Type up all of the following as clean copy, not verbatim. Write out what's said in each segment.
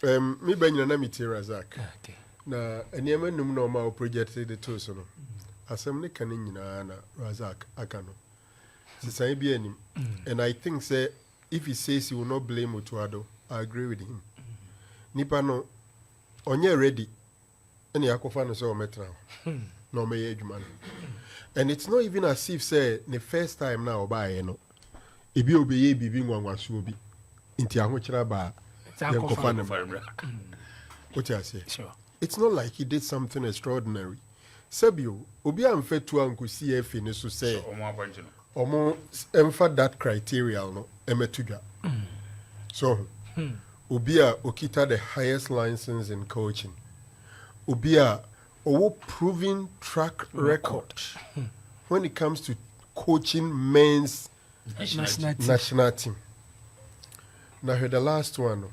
Me benya na miti Razak. Okay. Na enema num na ma project the two so no. Asem ne kan nyina na Razak aka no. Sisan bi anim. And I think say if he says he will not blame Otto Addo, I agree with him. Nipa no onye ready. Any akofa no so metra. No me adwuma no. And it's not even as if say the first time now buy no. Ebi obeye bibi nwanwaso obi. Inti ahokyera ba akofa no. What you say? Sure. It's not like he did something extraordinary. Sebio, obi amfetu ankusi efi ne so say. Omo emfa that criteria no emetudwa. So, obi a okita the highest license in coaching. Obi a owo proven track record when it comes to coaching men's national team. Now the last one,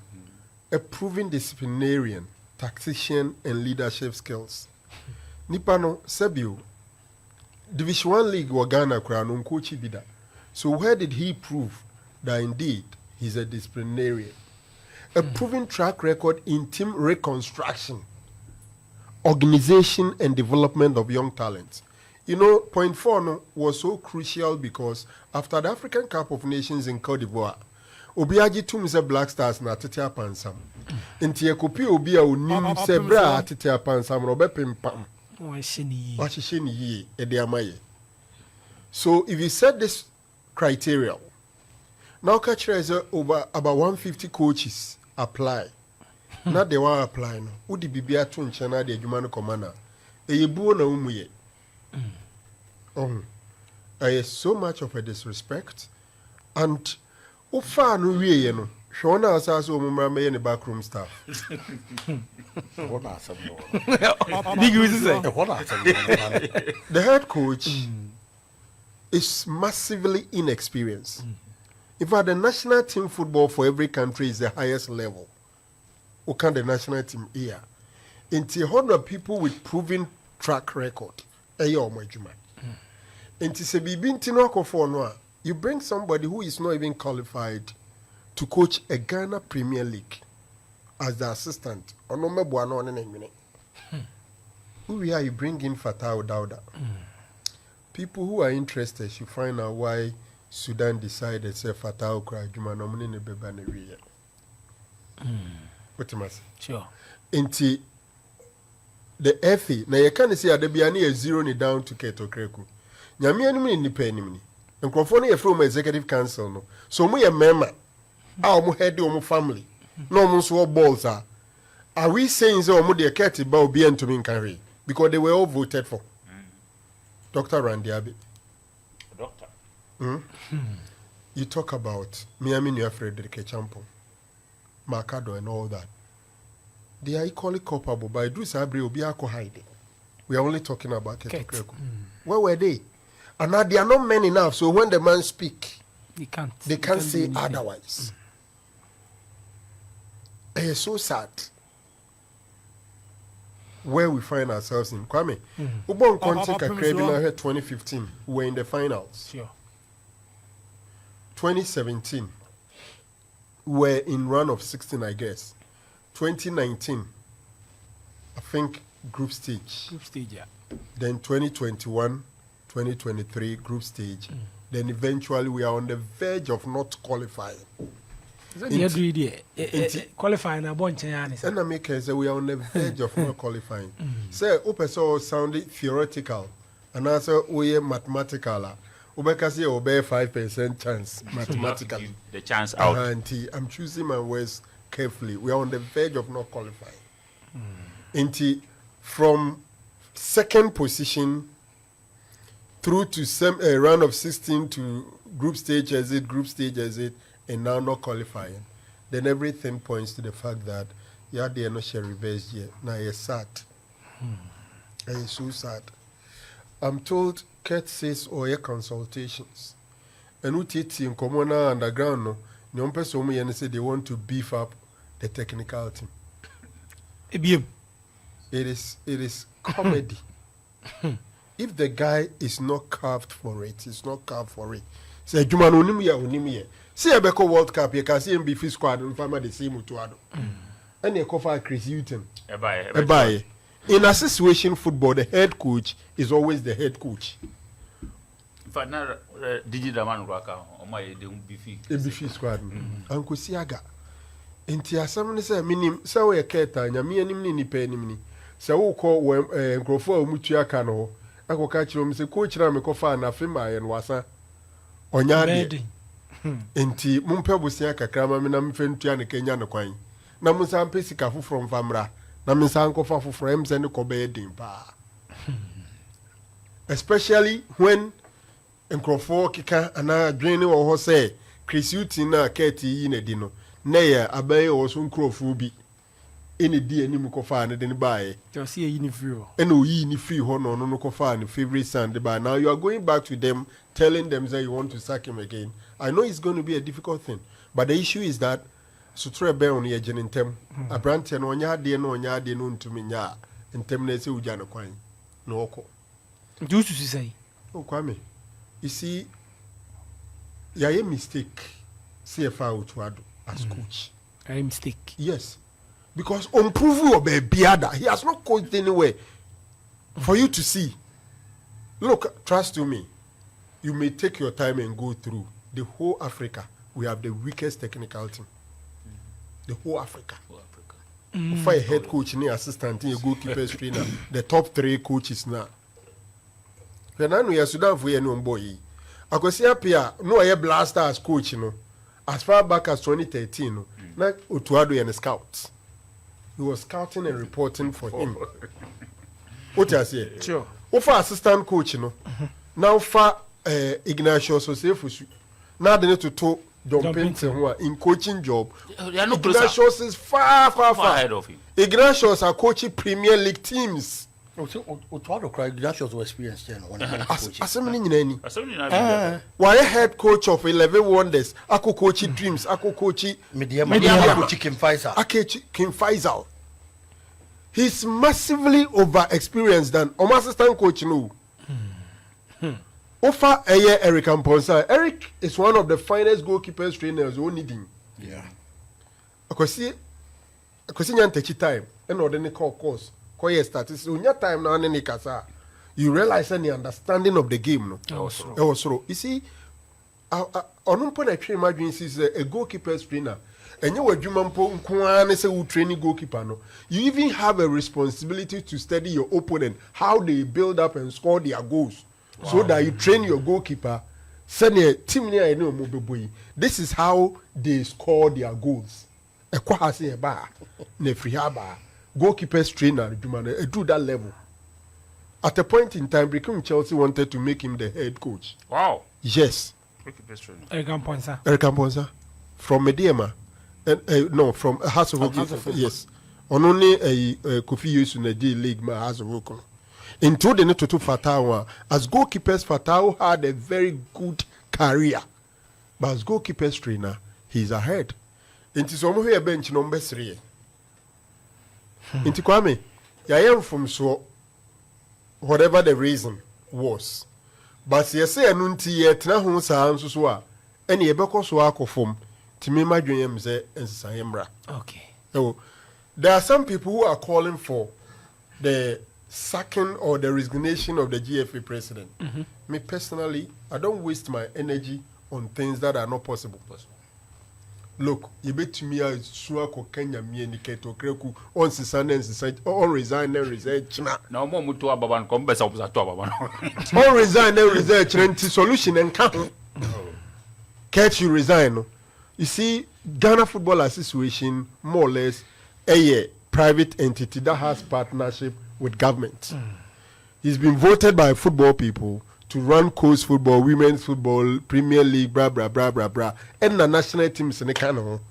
a proven disciplinarian, tactician, and leadership skills. Nipano Sebio, Division 1 League wa Ghana Crown coach bida. So where did he prove that indeed he's a disciplinarian? A proven track record in team reconstruction, organization and development of young talents. You know, point 4 no, was so crucial because after the African Cup of Nations in Cote d'Ivoire, Obiaji tum se Black Stars na tetea pansam. Inti ekopi obi a onim se bra tetea pansam no bepempam. Wahishini ye ede amaye. So if you set this criteria, now catch over about 150 coaches apply. Not they want apply no. Udi bibia tu nchana de adwuma no komana. Eyebuo na umuye. So much of a disrespect and ufa no wie no. Shona asaso omumra me ne backroom staff. The head coach is massively inexperienced. In fact, the national team football for every country is the highest level. Who can the national team here? Into 100 people with proven track record. You bring somebody who is not even qualified to coach a Ghana Premier League as the assistant. Who are you bring in Fatau Dauda? People who are interested should find out why Sudan decided say Fatau Krajuma nominate Bebaneria. What you sure. Inti the FA, now you can't say there be a zero ni down to Keto Kreku. Nyami enemy ni pe enemy. Nkrofo na from executive council no. So mo ye member. Our head of family. No one saw balls are. Are we saying so more the cat about being to me carry? Because they were all voted for. Dr. Randy Abbey. Doctor. You talk about Miami New Frederick Champo, Mercado and all that. They are equally culpable, but Idris Abri will be hiding. We are only talking about Keto. Where were they? And now they are not men enough, so when the man speak, they can't say otherwise. It's so sad where we find ourselves in. Kwame, Ubon Conte Kakrabina here 2015, we were in the finals. Sure. 2017, we were in run of 16, I guess. 2019, I think group stage. Group stage, yeah. Then 2021, 2023, group stage. Then eventually we are on the verge of not qualifying. Qualifying a bunch and I make say we are on the verge of not qualifying. Say Opemsuo sounded theoretical and also we are mathematical. Ubekasi obey 5% chance mathematically. The chance out. I'm choosing my words carefully. We are on the verge of not qualifying. From second position through to a round of 16 to group stage exit, and now not qualifying, then everything points to the fact that you had the no reverse yet. Now you're sad. And so sad. I'm told Kurt says your consultations. And who teach in Komona underground no, the person who say they want to beef up the technical team. It is comedy. If the guy is not carved for it, Say Jumano Unimia. See a Beko World Cup, you can see him be squad and farmer the same Otto Addo. and you cover Chris Hutton. Ebaye. In a situation football, the head coach is always the head coach. But now, digital man work out on my ABF squad. Uncle Siaga. Inti asam ne say minim say we keta nyame anim ne nipa anim ni say wo ko nkrofo a mutu aka no akoka kire me say coach na me kofa na fe ma ye no wasa onya de inti mumpe bosia kakra ma me na mfe ntua ne kenya ne kwan na mun san pesika foforo mfamra na me san kofa foforo em say ne ko be din pa especially when nkrofo kika ana adwene wo ho say Chris Hutton na keti yi na di no Naya abaye was uncrophobia. Any dear Nimukofa and then buy. Just see a uniform. And no free honor no cofa favorite son. By now you are going back to them, telling them that you want to sack him again. I know it's going to be a difficult thing, but the issue is that Sutra bear on your genintem. A brand and on ya dear no known to me ya and terminate Ujana Quine. No co. Do to say, Oh, Kwame, you see, ya a mistake. CFA Otto Addo as coach. A mistake. Yes. Because on prove your baby, he has not coached anywhere for you to see. Look, trust you me. You may take your time and go through the whole Africa. We have the weakest technical team. The whole Africa. For a head coach, any assistant, a goalkeeper, trainer, the top 3 coaches now. When we are Sudan for any boy, I could see up here. No, I blaster as coach, you know. As far back as 2013, now Otto Addo and the scouts. He was scouting and reporting for him. What I say? Sure. For assistant coach, you know. Now for Ignatius Osefusu. Now they need to jump into in coaching job. Ignatius is far ahead of him. Ignatius are coaching Premier League teams. Otto Addo cried. Ignatius was experienced then. Why a head coach of 11 Wonders? Ako coach Dreams. Ako coach Media Kim Faisal. He's massively over experienced than assistant coach. No. Ofa Eric Amponsa. Eric is one of the finest goalkeepers trainers who needing. Yeah. Akosi nyantechi time. And ordinary course. Statistics. Time now you realize any understanding of the game. No? You see, on a train emergency is a goalkeeper's trainer. And you were training goalkeeper. No? You even have a responsibility to study your opponent, how they build up and score their goals. Wow. So that you train your goalkeeper. This is how they score their goals. Goalkeeper's trainer, do that level. At a point in time, Chelsea wanted to make him the head coach. Wow. Yes. Goalkeeper's trainer. Eric Amponsa. From Mediema. No, from House of Oak. Yes. On only a Kofi Yusu in the D League, House of Oak. Into the Neto Fatawa, as goalkeepers, Fatao had a very good career. But as goalkeeper's trainer, he's ahead. Into some here bench number 3. Into Kwame, I am from so whatever the reason was. But you say anunti yet na hu sa so a ene ye beko so akofom timi madwen say ensayemra. Okay. So there are some people who are calling for the sacking or the resignation of the GFA president. Me personally, I don't waste my energy on things that are not possible. Look, you bet to me a suako Kenya me indicator kreku on sisane on resign and research na. Now more mutu ababan kombesa obza to ababan. On resign and research renti solution and can catch you resign. You see, Ghana Football Association more or less a private entity that has partnership with government. He's been voted by football people to run coast football, women's football, Premier League, blah, blah, blah, blah, blah. And the national teams in the Kano.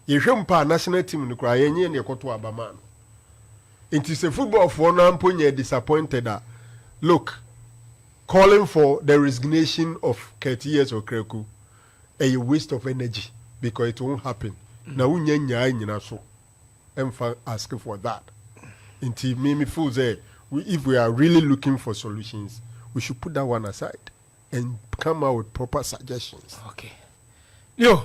You hear national team in the cry, and you're to Abaman. It is a football for one point disappointed that, look, calling for the resignation of KTS or Kreku, a waste of energy because it won't happen. Now, we so asking for that. Until me feel say, if we are really looking for solutions, we should put that one aside and come out with proper suggestions. Okay. Yo,